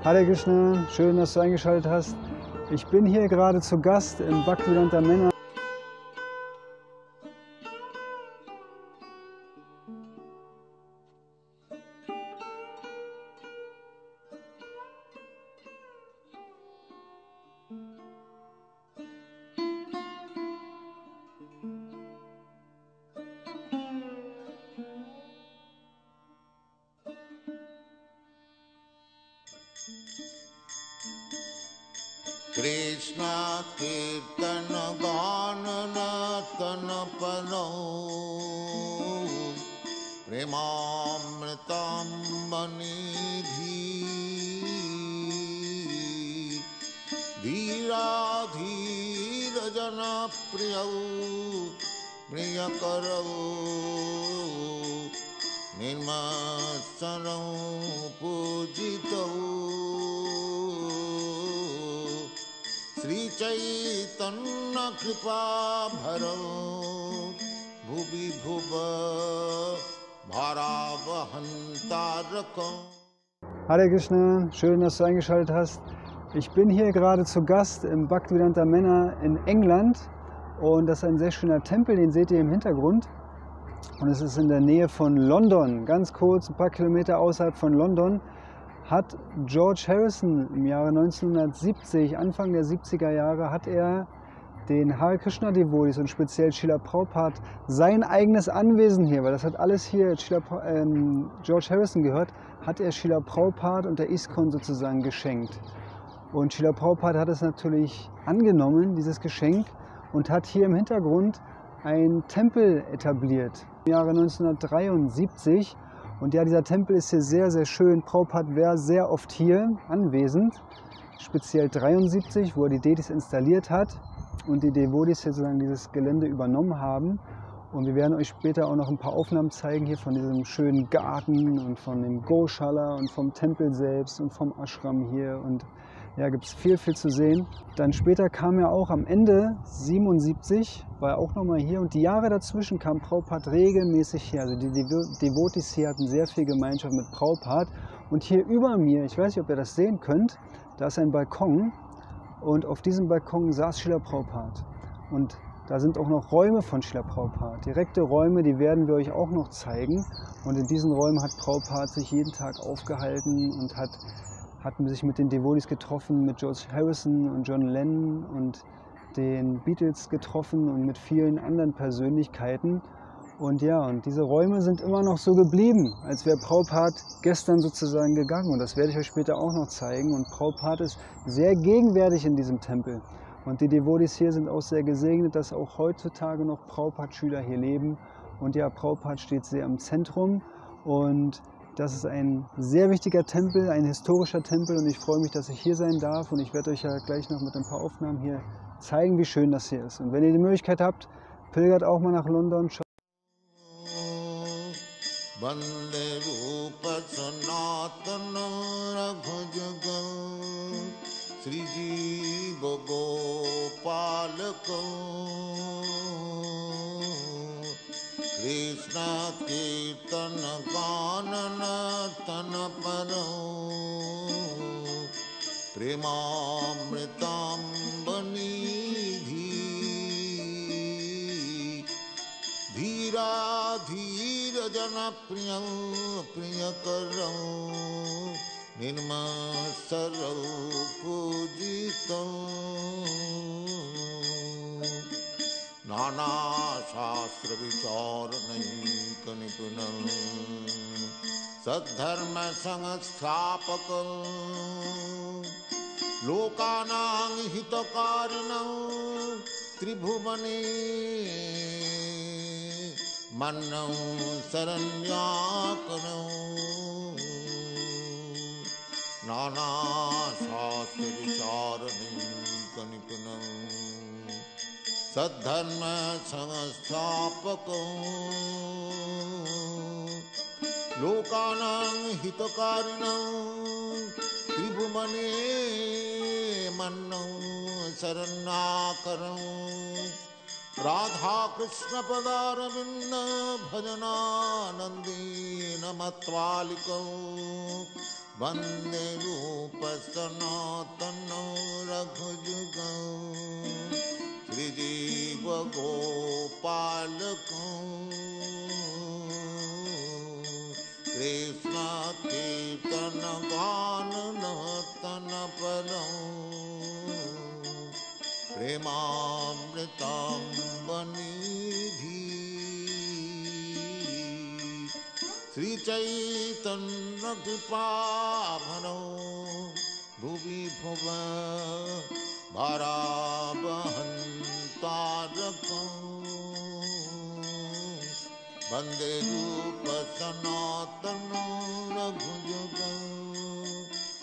Hare Krishna, schön, dass du eingeschaltet hast. Ich bin hier gerade zu Gast im Bhaktivedanta Männer. Krishna Kirtana Ganana Tana Pano Premamritam Manidhi Dhira Dhira Jana Priyau Priyakarau Nirmasaram Pujitau Sri Chaitanya Kripa Bharau Bhubi Bhuva Bharavahantarakam. Hare Krishna, schön, dass du eingeschaltet hast. Ich bin hier gerade zu Gast im Bhaktivedanta Männer in England und das ist ein sehr schöner Tempel, den seht ihr im Hintergrund. Und es ist in der Nähe von London, ganz kurz, ein paar Kilometer außerhalb von London. Hat George Harrison im Jahre 1970, Anfang der 70er Jahre, hat er den Hare Krishna Devotees und speziell Srila Prabhupada sein eigenes Anwesen hier, weil das hat alles hier George Harrison gehört, hat er Srila Prabhupada und der ISKCON sozusagen geschenkt. Und Srila Prabhupada hat es natürlich angenommen, dieses Geschenk, und hat hier im Hintergrund einen Tempel etabliert im Jahre 1973. Und ja, dieser Tempel ist hier sehr, sehr schön. Prabhupada wäre sehr oft hier anwesend, speziell 73, wo er die Deities installiert hat und die Devotees sozusagen dieses Gelände übernommen haben. Und wir werden euch später auch noch ein paar Aufnahmen zeigen hier von diesem schönen Garten und von dem Goshala und vom Tempel selbst und vom Ashram hier. Und ja, gibt es viel, viel zu sehen. Dann später kam er auch am Ende, 77, war er auch nochmal hier. Und die Jahre dazwischen kam Prabhupada regelmäßig hier. Also die Devotees hier hatten sehr viel Gemeinschaft mit Prabhupada. Und hier über mir, ich weiß nicht, ob ihr das sehen könnt, da ist ein Balkon. Und auf diesem Balkon saß Srila Prabhupada. Und da sind auch noch Räume von Srila Prabhupada. Direkte Räume, die werden wir euch auch noch zeigen. Und in diesen Räumen hat Prabhupada sich jeden Tag aufgehalten und hat sich mit den Devotees getroffen, mit George Harrison und John Lennon und den Beatles getroffen und mit vielen anderen Persönlichkeiten. Und ja, und diese Räume sind immer noch so geblieben, als wäre Prabhupada gestern sozusagen gegangen. Und das werde ich euch später auch noch zeigen. Und Prabhupada ist sehr gegenwärtig in diesem Tempel. Und die Devotees hier sind auch sehr gesegnet, dass auch heutzutage noch Prabhupada-Schüler hier leben. Und ja, Prabhupada steht sehr im Zentrum. Und das ist ein sehr wichtiger Tempel, ein historischer Tempel, und ich freue mich, dass ich hier sein darf, und ich werde euch ja gleich noch mit ein paar Aufnahmen hier zeigen, wie schön das hier ist. Und wenn ihr die Möglichkeit habt, pilgert auch mal nach London. Krishna Kirtana Ganana Tana Pano Premamritam Manidhi Dhira Dhira Jana Priyakarau Nirmasaram Pujitau Nana Shastra Vicharanayika Nipunam Saddharma Sanghastapakam Lokanang Hitakarinam Tribhuvane Mannam Saranyakanam Nana Shastra Vicharanayika Nipunam Saddharma Sanghastapakam Lokanang Hitakarinam Tribhumane Mannam Saranakaram Radha Krishna Padaravinda Bhajananandina Matvalikam वन्दे रूप सनातन रघुजुगं श्रीजीव गोपालकं कृष्ण कीर्तन गान नर्तन परं प्रेमामृतं वनिधि श्री चैतन्य कृपाभरो भुवि भुव भारावहन्तारकं वन्दे रूप सनातन रघुजुगं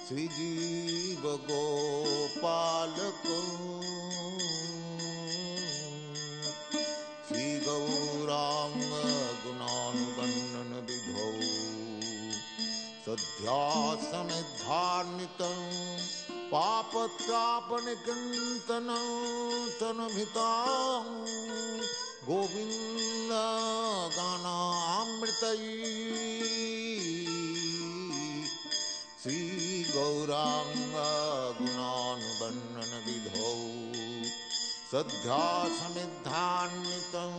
श्रीजीव गोपालकं श्री गौरांग गुणानुगणन विधौ सध्यासमिद्धार्नितं पापत्रापनिकृन्तनं तनुभृतां गोविन्द गानामृतैः श्री गौरांग गुणानुगणन विधौ सध्यासमिद्धान्वितं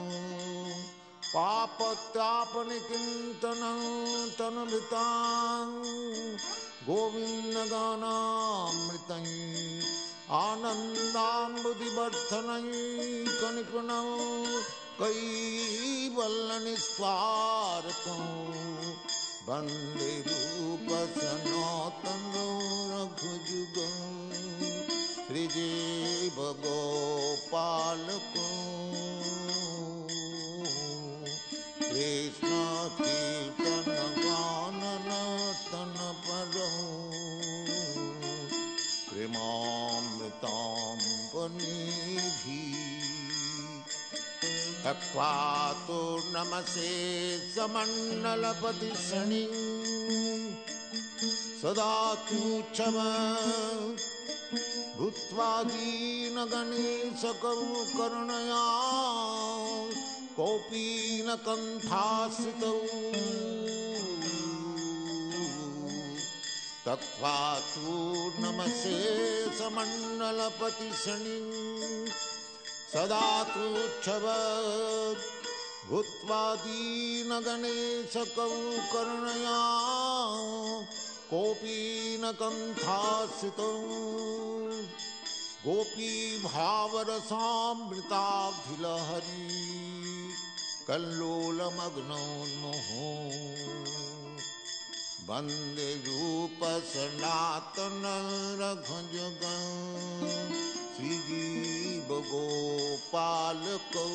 पापत्रापनिकृन्तनं तनुभृतां गोविन्दगानामृतं आनन्दाम्बुधिवर्धनैकनिपुणं कैवल्यनिस्वार्थं वन्दे रूपसनातनं रघुजुगं श्रीजीव गोपालकं कृष्ण कीर्तन गान नर्तन परं प्रेमामृतं वनिधि तत्त्वा तो नमसे समण्डलपतिशनि सदा तुच्छम भूत्वा दीनगणेशकरुकरुणया कौपीनकण्ठाश्रितौ तत्त्वा तु नमसे समण्डलपतिशनि सदा तुच्छव भूत्वा दीनगणेशकरुकरुणया कौपीनकण्ठाश्रितौ गोपीभावरसामृताब्धिलहरी कल्लोलमग्नोन्मुहो वन्दे रूपसनातन रघुजुगं श्रीजीव गोपालकं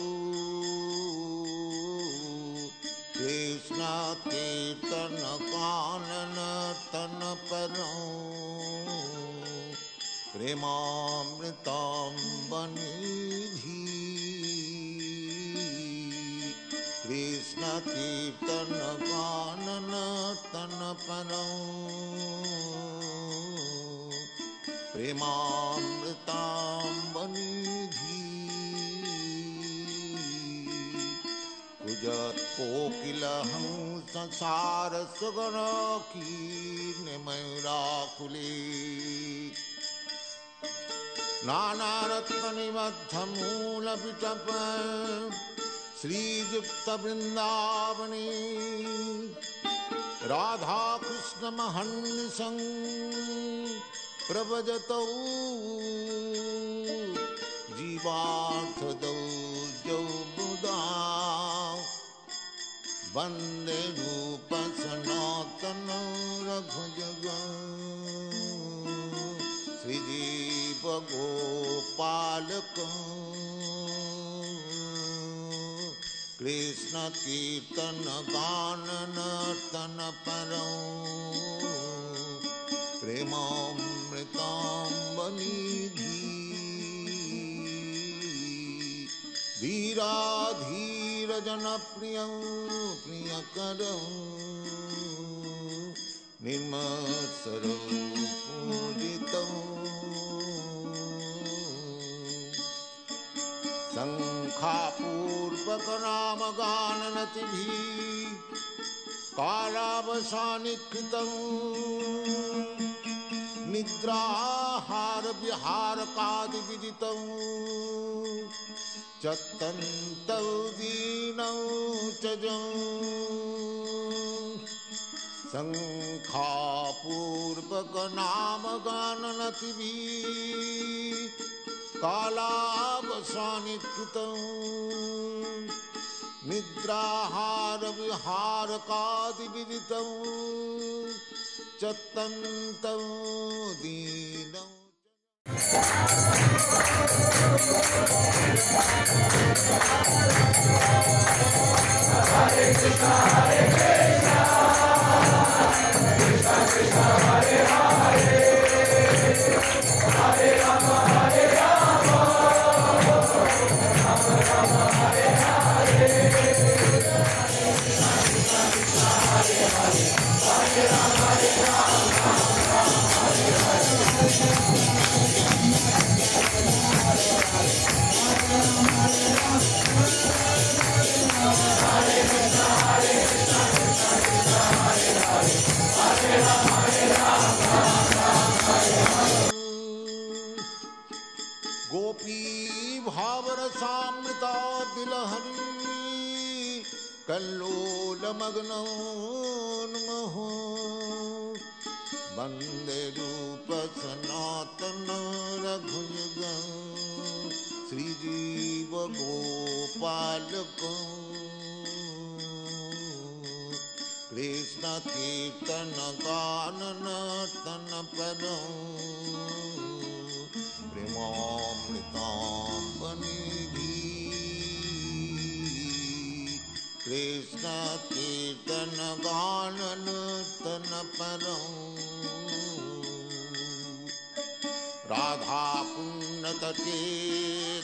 कृष्ण कीर्तन गान नर्तन परं प्रेमामृतं वनिधि कृष्ण कीर्तन गान नर्तन परं प्रेमामृतं वनिधि कुजत कोकिलहंस सारसगण कीर्णमयूराकुले नानारत्ननिबद्धमूलपिटप श्रीयुक्तवृन्दावने राधाकृष्णमहर्निशं प्रभजतौ जीवार्थदौ जौबुधा वन्दे रूपसनातन रघुजुगं श्रीजीव गोपालकं कृष्ण कीर्तन गान नर्तन परं प्रेमामृतं वनिधि धीराधीर जनप्रियं प्रियकरं निर्मत्सरं पूजितं शङ्खापूर्वक नामगाननतिभिः कालावसानिकृतं निद्राहार विहारकादिविदितं चत्तन्तौ दीनौ च जं शङ्खापूर्वकनामगाननतिभिः कालावसानिकृतं निद्राहार विहारकादिविदितं चत्तन्तं दीनौ। Hare Krishna, Hare Krishna, Krishna Krishna, Hare Hare, Hare Rama, Hare Rama, Rama Rama, Hare Hare, Krishna Krishna, Hare Hare, Hare Rama, Hare Rama, Hare Hare. गोपी भावरसामृता दिलहरी कल्लोलमग्नोन्महो वन्दे रूप सनातन रघुयुगं श्रीजीव गोपालकं कृष्ण कीर्तन गानन तन पदं प्रेमामृताम्बनिधि कृष्ण कीर्तन गानन तन परं राधा पुण्यतटे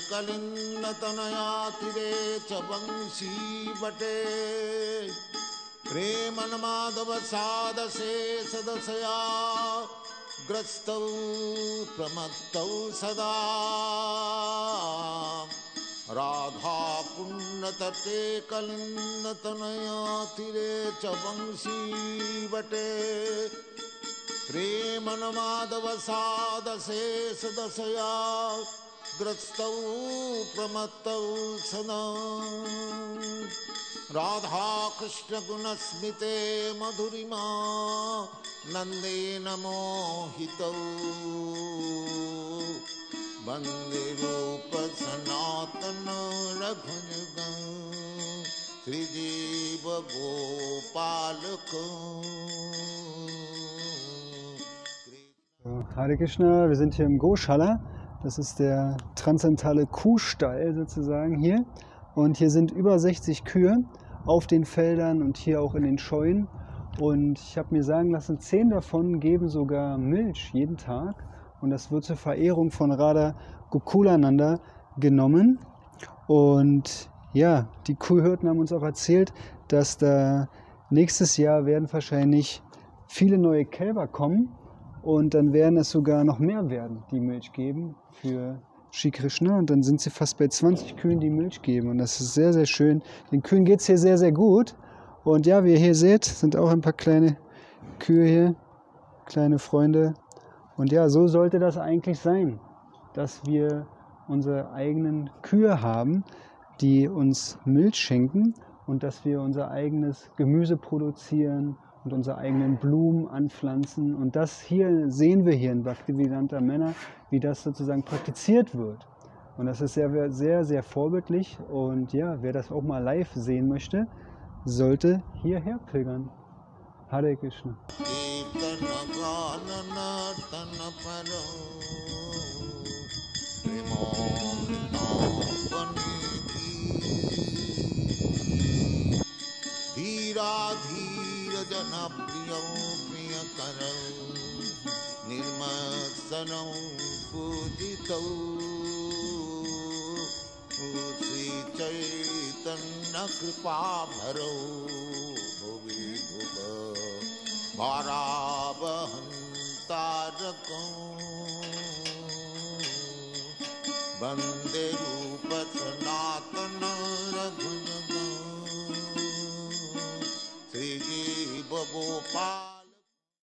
कलिन्दतनयातिरे च वंशी वटे प्रेमन्माधव सादसे सदसया ग्रस्तौ प्रमत्तौ सदा राधा पुण्यतटे कलिन्दतनयातिरे च वंशी वटे प्रेमन्माधव सादसे सदसया ग्रस्तौ प्रमत्तौ सदा राधा कृष्ण गुणस्मिते मधुरिमा नंदेन मोहितौ वन्दे रूप सनातन रघुयुगं श्रीजीव गोपालकं। Hare Krishna, wir sind hier im Goshala. Das ist der transzendentale Kuhstall sozusagen hier. Und hier sind über 60 Kühe auf den Feldern und hier auch in den Scheunen. Und ich habe mir sagen lassen, 10 davon geben sogar Milch jeden Tag. Und das wird zur Verehrung von Radha Gokulananda genommen. Und ja, die Kuhhirten haben uns auch erzählt, dass da nächstes Jahr werden wahrscheinlich viele neue Kälber kommen. Und dann werden es sogar noch mehr werden, die Milch geben für Shri Krishna. Und dann sind sie fast bei 20 Kühen, die Milch geben. Und das ist sehr, sehr schön. Den Kühen geht es hier sehr, sehr gut. Und ja, wie ihr hier seht, sind auch ein paar kleine Kühe hier, kleine Freunde. Und ja, so sollte das eigentlich sein, dass wir unsere eigenen Kühe haben, die uns Milch schenken und dass wir unser eigenes Gemüse produzieren und unsere eigenen Blumen anpflanzen. Und das hier sehen wir hier in Bhaktivedanta Manor, wie das sozusagen praktiziert wird. Und das ist sehr, sehr, sehr vorbildlich. Und ja, wer das auch mal live sehen möchte, sollte hierher pilgern. Hare Krishna. जनप्रियं प्रियकरं निर्मत्सनं पूजितौ Shri Chaitanya कृपाभरौ भुवि भुव भारावहं तारकं वन्दे रूप सनातन रघुयुगं श्रीजीव गोपाल